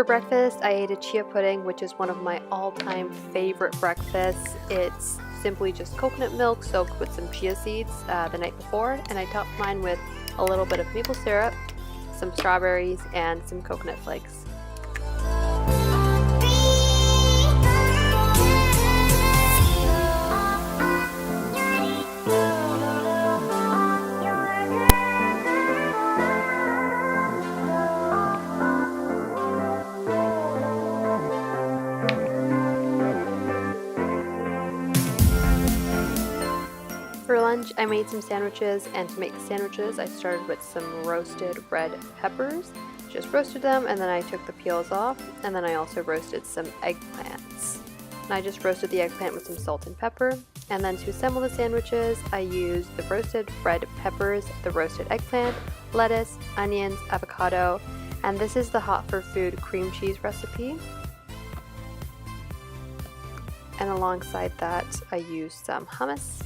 breakfast, I ate a chia pudding, which is one of my all-time favorite breakfasts. It's simply just coconut milk soaked with some chia seeds the night before, and I topped mine with a little bit of maple syrup, some strawberries, and some coconut flakes. For lunch, I made some sandwiches, and to make the sandwiches, I started with some roasted red peppers. Just roasted them, and then I took the peels off, and then I also roasted some eggplants. And I just roasted the eggplant with some salt and pepper. And then to assemble the sandwiches, I used the roasted red peppers, the roasted eggplant, lettuce, onions, avocado, and this is the Hot for Food cream cheese recipe. And alongside that, I used some hummus.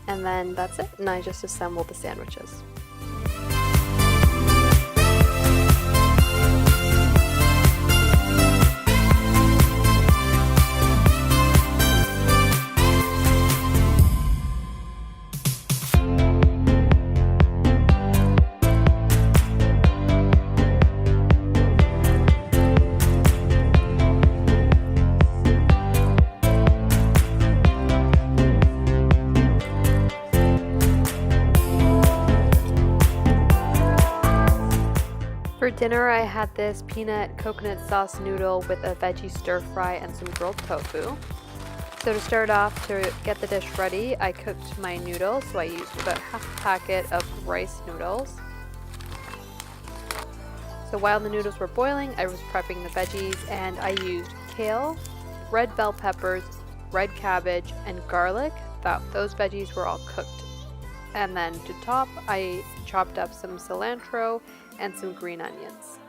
And then that's it, and I just assembled the sandwiches. For dinner, I had this peanut coconut sauce noodle with a veggie stir fry and some grilled tofu. So to start off, to get the dish ready, I cooked my noodles. So I used about half a packet of rice noodles. So while the noodles were boiling, I was prepping the veggies, and I used kale, red bell peppers, red cabbage, and garlic. Those veggies were all cooked. And then to top, I chopped up some cilantro and some green onions.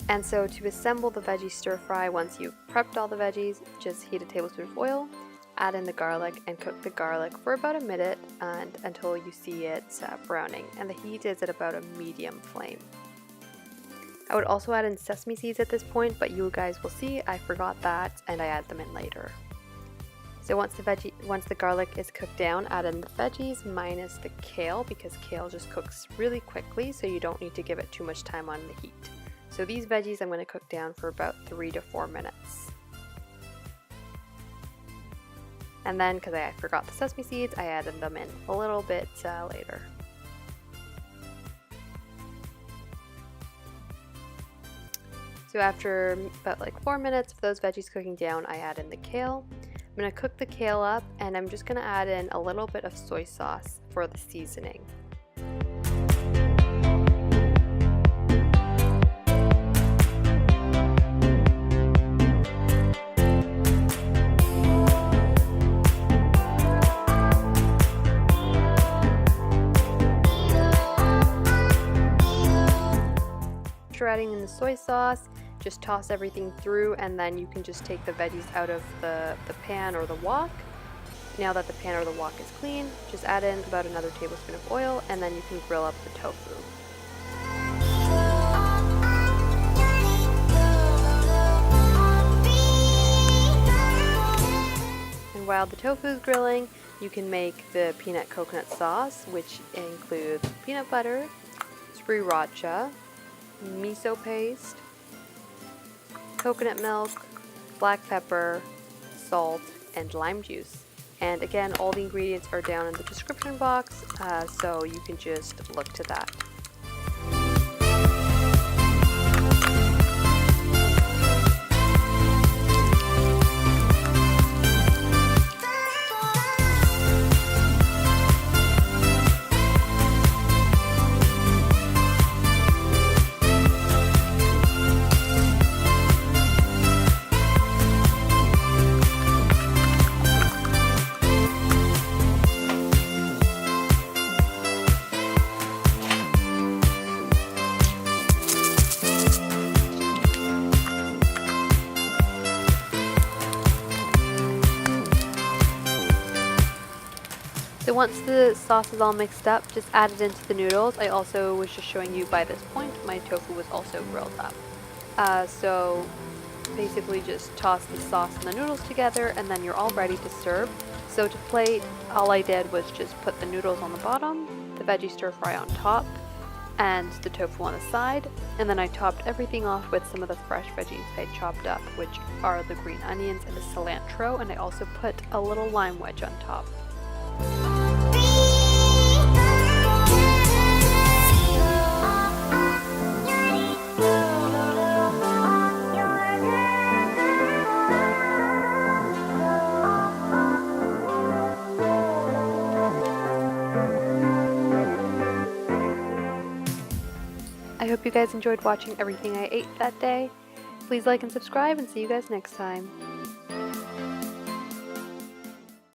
And so to assemble the veggie stir fry, once you've prepped all the veggies, just heat a tablespoon of oil, add in the garlic, and cook the garlic for about a minute until you see it browning. And the heat is at about a medium flame. I would also add in sesame seeds at this point, but you guys will see I forgot that and I add them in later. So once the garlic is cooked down, add in the veggies minus the kale, because kale just cooks really quickly, so you don't need to give it too much time on the heat. So these veggies I'm going to cook down for about 3 to 4 minutes. And then, because I forgot the sesame seeds, I added them in a little bit later. So after about 4 minutes of those veggies cooking down, I add in the kale. I'm going to cook the kale up, and I'm just going to add in a little bit of soy sauce for the seasoning. after adding in the soy sauce, just toss everything through, and then you can just take the veggies out of the pan or the wok. Now that the pan or the wok is clean, just add in about another tablespoon of oil, and then you can grill up the tofu. And while the tofu is grilling, you can make the peanut coconut sauce, which includes peanut butter, sriracha, miso paste, coconut milk, black pepper, salt, and lime juice. And again, all the ingredients are down in the description box, so you can just look to that. So once the sauce is all mixed up, just add it into the noodles. I also was just showing you by this point, my tofu was also grilled up. So basically just toss the sauce and the noodles together, and then you're all ready to serve. So to plate, all I did was just put the noodles on the bottom, the veggie stir fry on top, and the tofu on the side, and then I topped everything off with some of the fresh veggies I chopped up, which are the green onions and the cilantro, and I also put a little lime wedge on top. I hope you guys enjoyed watching everything I ate that day. Please like and subscribe, and see you guys next time.